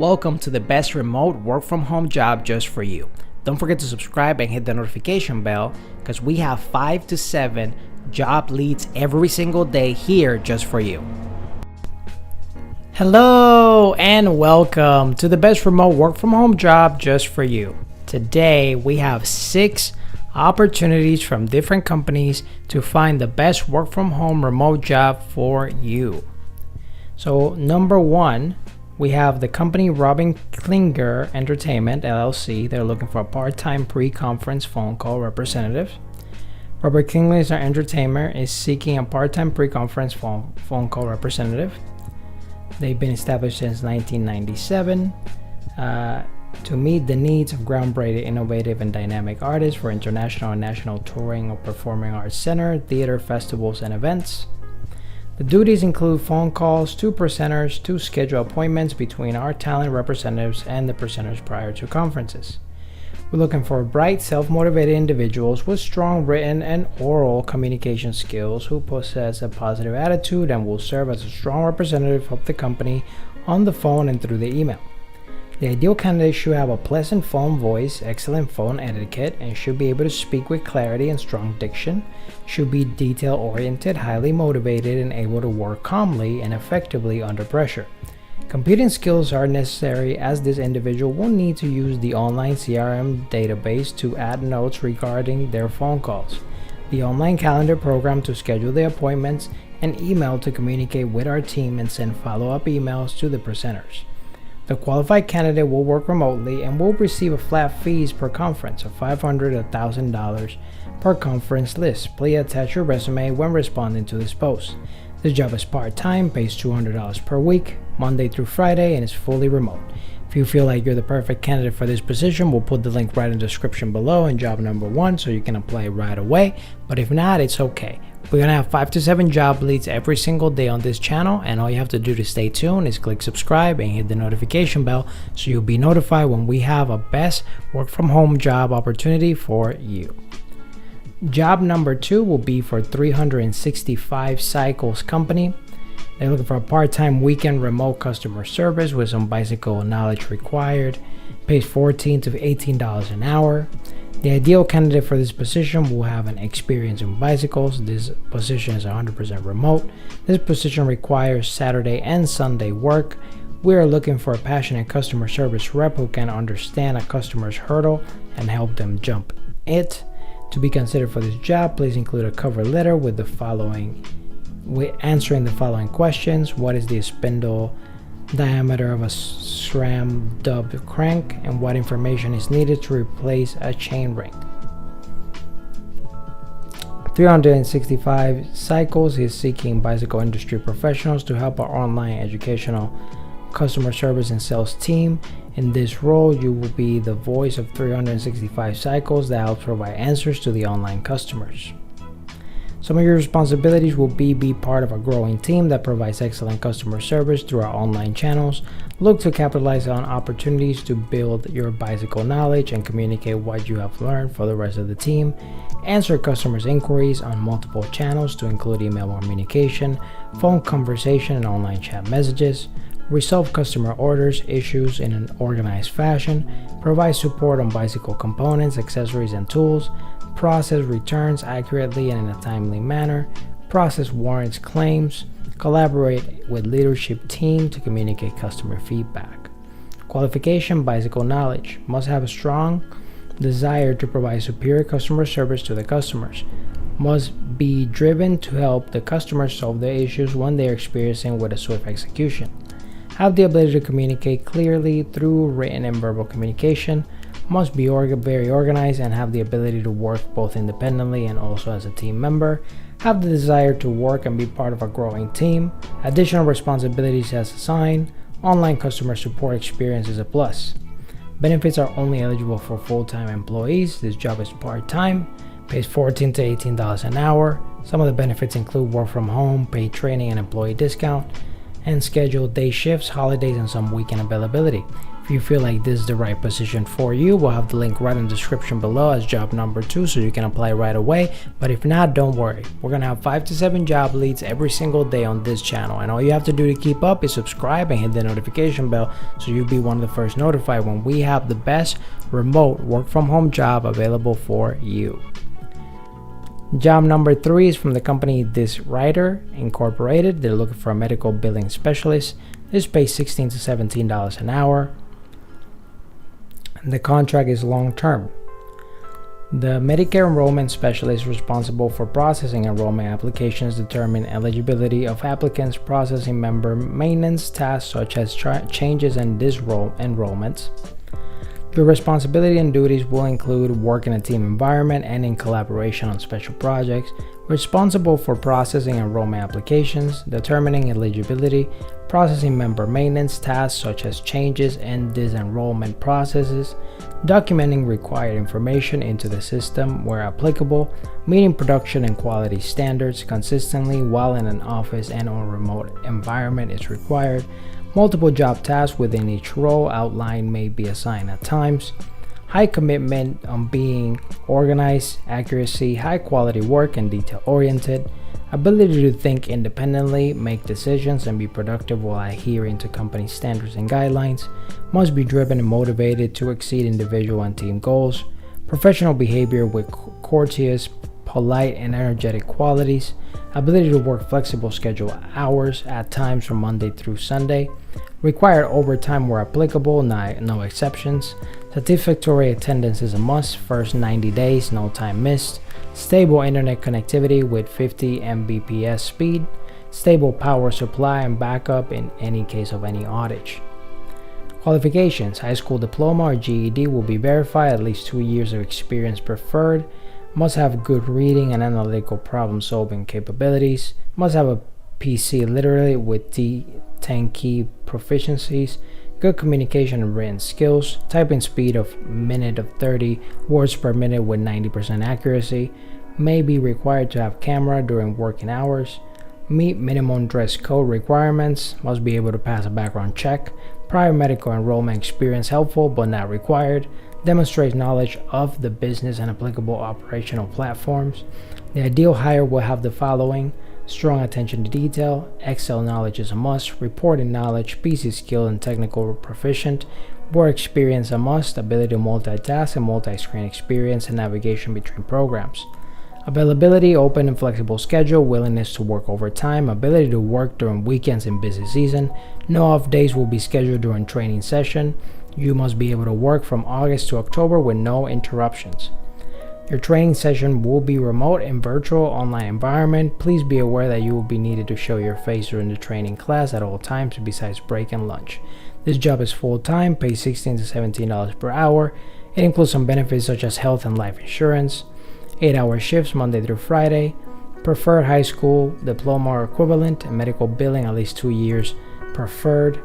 Welcome to the best remote work from home job just for you. Don't forget to subscribe and hit the notification bell because we have 5 to 7 job leads every single day here just for you. Hello and welcome to the best remote work from home job just for you. Today we have 6 opportunities from different companies to find the best work from home remote job for you. So number 1, we have the company Robin Klinger Entertainment LLC. They're looking for a part-time pre-conference phone call representative. Robert Klinger Entertainment is seeking a part-time pre-conference phone call representative. They've been established since 1997 to meet the needs of groundbreaking, innovative, and dynamic artists for international and national touring of performing arts center, theater, festivals, and events. The duties include phone calls to presenters to schedule appointments between our talent representatives and the presenters prior to conferences. We're looking for bright, self-motivated individuals with strong written and oral communication skills who possess a positive attitude and will serve as a strong representative of the company on the phone and through the email. The ideal candidate should have a pleasant phone voice, excellent phone etiquette, and should be able to speak with clarity and strong diction, should be detail-oriented, highly motivated, and able to work calmly and effectively under pressure. Computing skills are necessary as this individual will need to use the online CRM database to add notes regarding their phone calls, the online calendar program to schedule the appointments, and email to communicate with our team and send follow-up emails to the presenters. The qualified candidate will work remotely and will receive a flat fees per conference of $500 to $1,000 per conference list. Please attach your resume when responding to this post. This job is part-time, pays $200 per week, Monday through Friday, and is fully remote. If you feel like you're the perfect candidate for this position, we'll put the link right in the description below in job number 1 so you can apply right away. But if not, it's okay. We're going to have 5 to 7 job leads every single day on this channel, and all you have to do to stay tuned is click subscribe and hit the notification bell so you'll be notified when we have a best work from home job opportunity for you. Job number 2 will be for 365 Cycles Company. They're looking for a part-time weekend remote customer service with some bicycle knowledge required. Pays $14 to $18 an hour. The ideal candidate for this position will have an experience in bicycles. This position is 100% remote. This position requires Saturday and Sunday work. We are looking for a passionate customer service rep who can understand a customer's hurdle and help them jump it. To be considered for this job, please include a cover letter with answering the following questions. What is the spindle diameter of a SRAM dub crank, and what information is needed to replace a chain ring? 365 Cycles is seeking bicycle industry professionals to help our online educational customer service and sales team. In this role, you will be the voice of 365 Cycles that helps provide answers to the online customers. Some of your responsibilities will be part of a growing team that provides excellent customer service through our online channels. Look to capitalize on opportunities to build your bicycle knowledge and communicate what you have learned for the rest of the team. Answer customers' inquiries on multiple channels to include email communication, phone conversation, and online chat messages. Resolve customer orders, issues in an organized fashion. Provide support on bicycle components, accessories, and tools. Process returns accurately and in a timely manner. Process warrants claims. Collaborate with leadership team to communicate customer feedback. Qualification: bicycle knowledge. Must have a strong desire to provide superior customer service to the customers. Must be driven to help the customers solve their issues when they are experiencing with a swift execution. Have the ability to communicate clearly through written and verbal communication. Must be very organized and have the ability to work both independently and also as a team member. Have the desire to work and be part of a growing team. Additional responsibilities as assigned. Online customer support experience is a plus. Benefits are only eligible for full-time employees. This job is part-time. Pays $14 to $18 an hour. Some of the benefits include work from home, paid training, and employee discount. and scheduled day shifts, holidays, and some weekend availability. If you feel like this is the right position for you, we'll have the link right in the description below as job number 2 so you can apply right away. But if not, don't worry. We're going to have 5 to 7 job leads every single day on this channel, and all you have to do to keep up is subscribe and hit the notification bell so you'll be one of the first notified when we have the best remote work from home job available for you. Job number 3 is from the company This Writer Incorporated. They're looking for a medical billing specialist. This pays $16 to $17 an hour. The contract is long term. The Medicare enrollment specialist is responsible for processing enrollment applications, determine eligibility of applicants, processing member maintenance tasks such as changes and disenrollments. Your responsibility and duties will include work in a team environment and in collaboration on special projects, responsible for processing enrollment applications, determining eligibility, processing member maintenance tasks such as changes and disenrollment processes, documenting required information into the system where applicable, meeting production and quality standards consistently while in an office and or remote environment is required. Multiple job tasks within each role outline may be assigned at times. High commitment on being organized, accuracy, high quality work and detail oriented. Ability to think independently, make decisions and be productive while adhering to company standards and guidelines. Must be driven and motivated to exceed individual and team goals. Professional behavior with courteous, polite and energetic qualities. Ability to work flexible schedule hours at times from Monday through Sunday. Required overtime where applicable, no exceptions. Satisfactory attendance is a must, first 90 days, no time missed. Stable internet connectivity with 50 Mbps speed. Stable power supply and backup in any case of any outage. Qualifications: high school diploma or GED will be verified, at least 2 years of experience preferred. Must have good reading and analytical problem solving capabilities. Must have a PC literate with D10 key proficiencies. Good communication and written skills. Typing speed of minute of 30 words per minute with 90% accuracy. May be required to have camera during working hours. Meet minimum dress code requirements. Must be able to pass a background check. Prior medical enrollment experience helpful but not required. Demonstrates knowledge of the business and applicable operational platforms. The ideal hire will have the following: strong attention to detail, Excel knowledge is a must, reporting knowledge, PC skill and technical proficient, work experience a must, ability to multitask and multi-screen experience and navigation between programs. Availability: open and flexible schedule, willingness to work overtime, ability to work during weekends and busy season. No off days will be scheduled during training session. You must be able to work from August to October with no interruptions. Your training session will be remote and virtual online environment. Please be aware that you will be needed to show your face during the training class at all times besides break and lunch. This job is full-time, pays $16 to $17 per hour. It includes some benefits such as health and life insurance. 8-hour shifts Monday through Friday. Preferred high school diploma or equivalent, and medical billing at least 2 years preferred.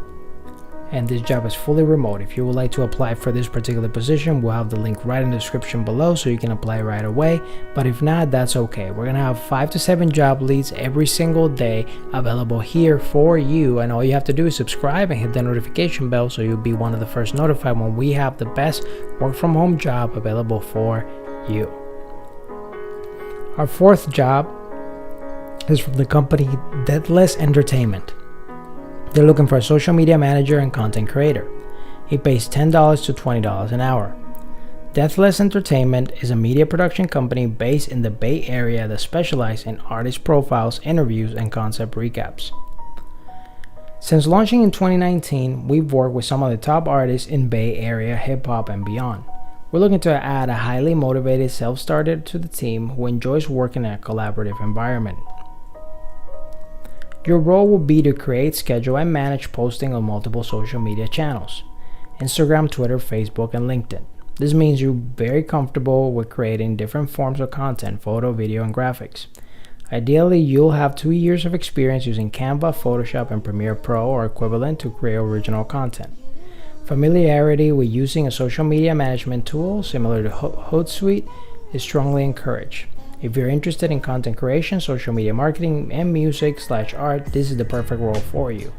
And this job is fully remote. If you would like to apply for this particular position, we'll have the link right in the description below so you can apply right away. But if not, that's okay. We're gonna have 5 to 7 job leads every single day available here for you, and all you have to do is subscribe and hit the notification bell so you'll be one of the first notified when we have the best work from home job available for you. Our 4th job is from the company Deathless Entertainment. They're looking for a social media manager and content creator. It pays $10 to $20 an hour. Deathless Entertainment is a media production company based in the Bay Area that specializes in artist profiles, interviews, and concept recaps. Since launching in 2019, we've worked with some of the top artists in Bay Area hip hop and beyond. We're looking to add a highly motivated self-starter to the team who enjoys working in a collaborative environment. Your role will be to create, schedule, and manage posting on multiple social media channels: Instagram, Twitter, Facebook, and LinkedIn. This means you're very comfortable with creating different forms of content, photo, video, and graphics. Ideally, you'll have 2 years of experience using Canva, Photoshop, and Premiere Pro or equivalent to create original content. Familiarity with using a social media management tool similar to Hootsuite is strongly encouraged. If you're interested in content creation, social media marketing, and music/art, this is the perfect role for you.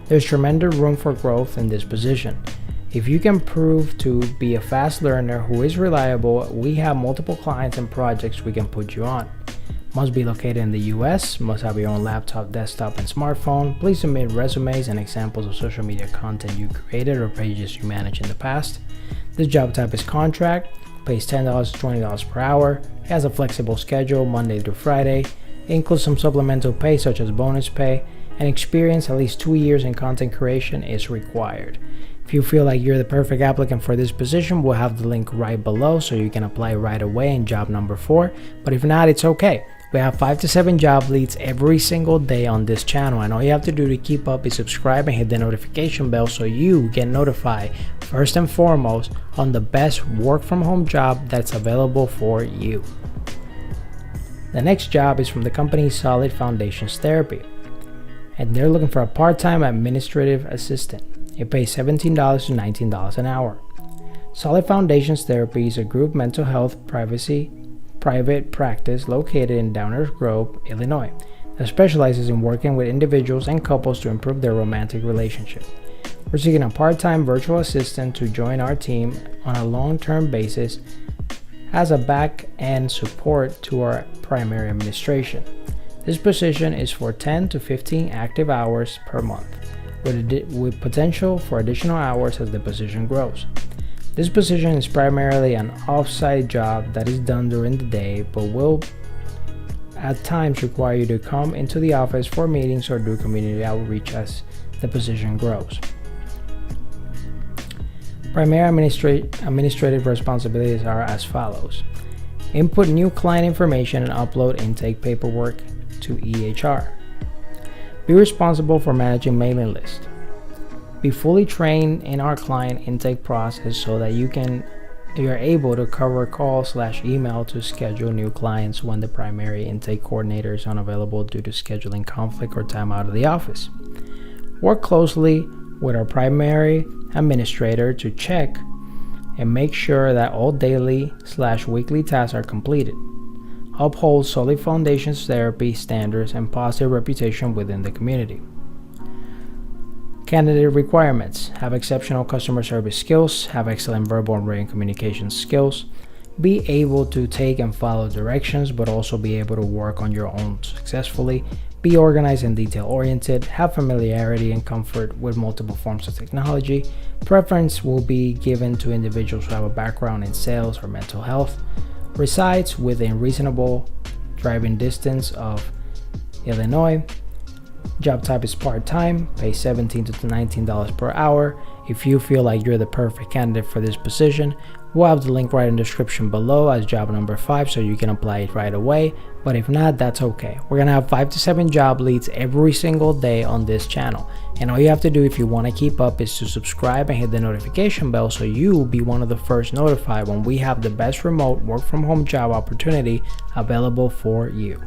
There's tremendous room for growth in this position. If you can prove to be a fast learner who is reliable, we have multiple clients and projects we can put you on. Must be located in the US, must have your own laptop, desktop, and smartphone. Please submit resumes and examples of social media content you created or pages you managed in the past. This job type is contract, pays $10 to $20 per hour, has a flexible schedule Monday through Friday, includes some supplemental pay such as bonus pay, and experience at least 2 years in content creation is required. If you feel like you're the perfect applicant for this position, we'll have the link right below so you can apply right away in job number 4. But if not, it's okay. We have 5 to 7 job leads every single day on this channel, and all you have to do to keep up is subscribe and hit the notification bell so you get notified first and foremost on the best work from home job that's available for you. The next job is from the company Solid Foundations Therapy, and they're looking for a part-time administrative assistant. It pays $17 to $19 an hour. Solid Foundations Therapy is a group mental health private practice located in Downers Grove, Illinois, that specializes in working with individuals and couples to improve their romantic relationship. We're seeking a part-time virtual assistant to join our team on a long-term basis as a back-end support to our primary administration. This position is for 10 to 15 active hours per month, with potential for additional hours as the position grows. This position is primarily an off-site job that is done during the day, but will at times require you to come into the office for meetings or do community outreach as the position grows. Primary administrative responsibilities are as follows: input new client information and upload intake paperwork to EHR. Be responsible for managing mailing lists. Be fully trained in our client intake process so that you're able to cover call/email to schedule new clients when the primary intake coordinator is unavailable due to scheduling conflict or time out of the office. Work closely with our primary administrator to check and make sure that all daily/weekly tasks are completed. Uphold Solid Foundations Therapy standards and positive reputation within the community. Candidate requirements: have exceptional customer service skills, have excellent verbal and written communication skills, be able to take and follow directions but also be able to work on your own successfully, be organized and detail-oriented, have familiarity and comfort with multiple forms of technology. Preference will be given to individuals who have a background in sales or mental health, resides within reasonable driving distance of Illinois. Job type is part-time, pays $17 to $19 per hour. If you feel like you're the perfect candidate for this position, we'll have the link right in the description below as job number 5 so you can apply it right away. But if not, that's okay. We're gonna have 5 to 7 job leads every single day on this channel, and all you have to do if you want to keep up is to subscribe and hit the notification bell so you will be one of the first notified when we have the best remote work from home job opportunity available for you.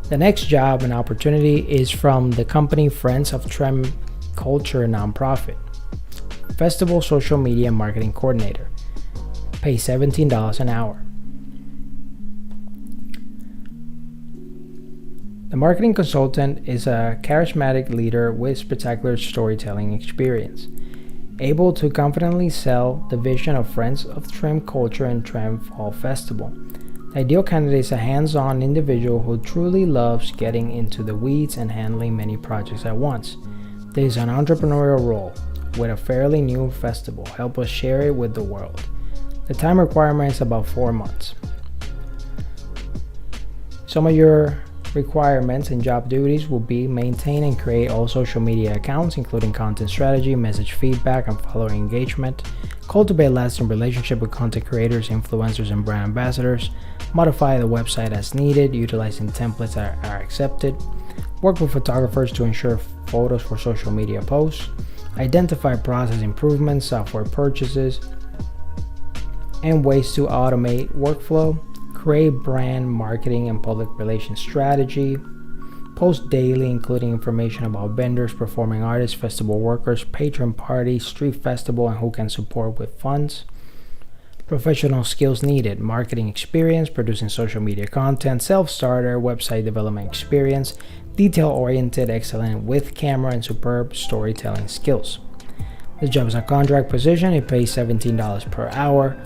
The next job and opportunity is from the company Friends of Trem Culture nonprofit. Festival Social Media Marketing Coordinator. Pay $17 an hour. The marketing consultant is a charismatic leader with spectacular storytelling experience, able to confidently sell the vision of Friends of Trem Culture and Trem Fall Festival. The ideal candidate is a hands-on individual who truly loves getting into the weeds and handling many projects at once. There is an entrepreneurial role with a fairly new festival. Help us share it with the world. The time requirement is about 4 months. Some of your requirements and job duties will be maintain and create all social media accounts, including content strategy, message feedback, and follower engagement. Cultivate lasting relationship with content creators, influencers, and brand ambassadors. Modify the website as needed, utilizing templates that are accepted. Work with photographers to ensure photos for social media posts. Identify process improvements, software purchases, and ways to automate workflow. Create brand marketing and public relations strategy. Post daily, including information about vendors, performing artists, festival workers, patron parties, street festival, and who can support with funds. Professional skills needed: marketing experience, producing social media content, self-starter, website development experience, detail-oriented, excellent with camera, and superb storytelling skills. This job is a contract position. It pays $17 per hour.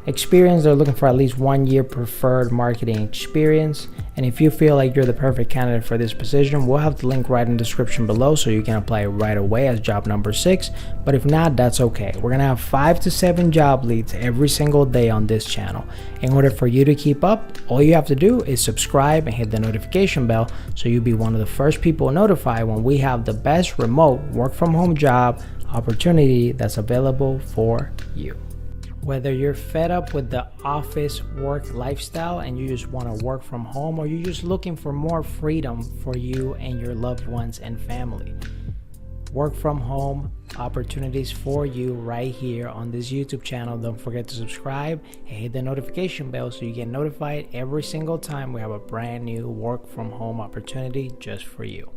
Experience: they're looking for at least 1 year preferred marketing experience. And if you feel like you're the perfect candidate for this position, we'll have the link right in the description below so you can apply right away as job number 6. But if not, that's okay. We're gonna have 5 to 7 job leads every single day on this channel. In order for you to keep up, all you have to do is subscribe and hit the notification bell so you'll be one of the first people notified when we have the best remote work from home job opportunity that's available for you. Whether you're fed up with the office work lifestyle and you just want to work from home, or you're just looking for more freedom for you and your loved ones and family, work from home opportunities for you right here on this YouTube channel. Don't forget to subscribe and hit the notification bell so you get notified every single time we have a brand new work from home opportunity just for you.